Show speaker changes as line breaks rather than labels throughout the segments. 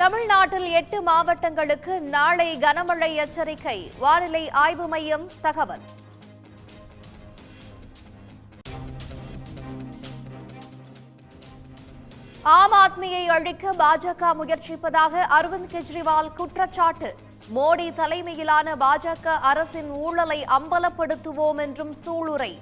தமிழ்நாட்டில் 8 மாவட்டங்களுக்கு நாளை கனமழை எச்சரிக்கை. வானிலை ஆய்வு மையம் தகவல். ஆம் ஆத்மியை அழிக்க பாஜக முயற்சிப்பதாக அரவிந்த் கெஜ்ரிவால் குற்றச்சாட்டு. மோடி தலைமையிலான பாஜக அரசின் ஊழலை அம்பலப்படுத்துவோம் என்றும் சூளுரை.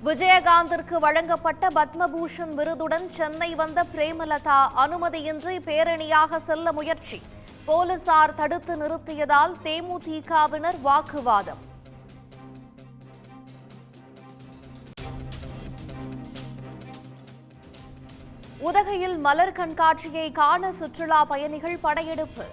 விஜயகாந்திற்கு வழங்கப்பட்ட பத்மபூஷன் விருதுடன் சென்னை வந்த பிரேமலதா அனுமதியின்றி பேரணியாக செல்ல முயற்சி. போலீசார் தடுத்து நிறுத்தியதால் தேமுதிகவினர் வாக்குவாதம். உதகையில் மலர் கண்காட்சியை காண சுற்றுலா பயணிகள் படையெடுப்பு.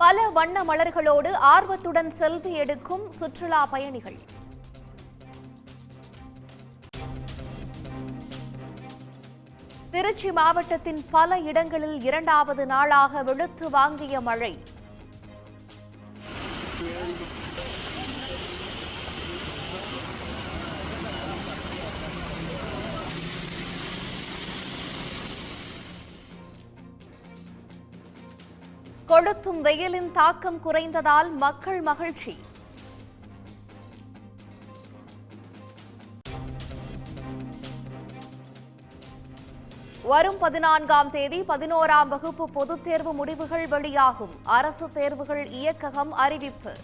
பல வண்ண மலர்களோடு ஆர்வத்துடன் செல்ஃபி எடுக்கும் சுற்றுலா பயணிகள். திருச்சி மாவட்டத்தின் பல இடங்களில் 2வது நாளாக வெளுத்து வாங்கிய மழை. கொளுத்தும் வெயிலின் தாக்கம் குறைந்ததால் மக்கள் மகிழ்ச்சி. வரும் 14ஆம் தேதி 11ஆம் வகுப்பு பொதுத் தேர்வு முடிவுகள் வெளியாகும். அரசு தேர்வுகள் இயக்ககம் அறிவிப்பு.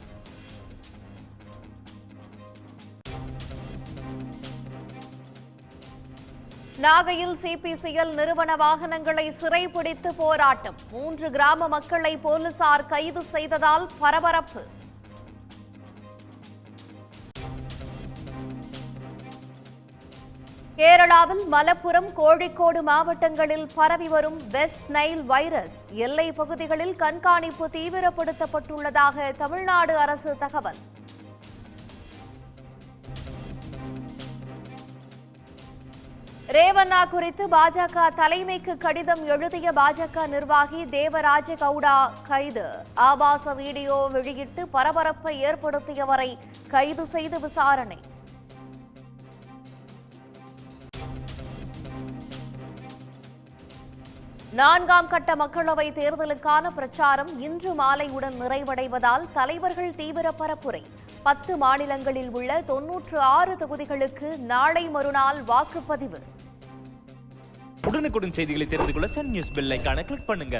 நாகையில் சிபிசிஎல் நிறுவன வாகனங்களை சிறைபிடித்து போராட்டம். 3 கிராம மக்களை போலீசார் கைது செய்ததால் பரபரப்பு. கேரளாவில் மலப்புரம், கோழிக்கோடு மாவட்டங்களில் பரவி வரும் வெஸ்ட் நைல் வைரஸ். எல்லை பகுதிகளில் கண்காணிப்பு தீவிரப்படுத்தப்பட்டுள்ளதாக தமிழ்நாடு அரசு தகவல். ரேவண்ணா குறித்து பாஜக தலைமைக்கு கடிதம் எழுதிய பாஜக நிர்வாகி தேவராஜ கவுடா கைது. ஆபாச வீடியோ வெளியிட்டு பரபரப்பை ஏற்படுத்தியவரை கைது செய்து விசாரணை. நான்காம் கட்ட மக்களவை தேர்தலுக்கான பிரச்சாரம் இன்று மாலையுடன் நிறைவடைவதால் தலைவர்கள் தீவிர பரப்புரை. 10 மாநிலங்களில் உள்ள 96 தொகுதிகளுக்கு நாளை மறுநாள் வாக்குப்பதிவு.
உடனுக்குடன் செய்திகளை தெரிந்து கொள்ள சன் நியூஸ் பெல் ஐகானை கிளிக் பண்ணுங்க.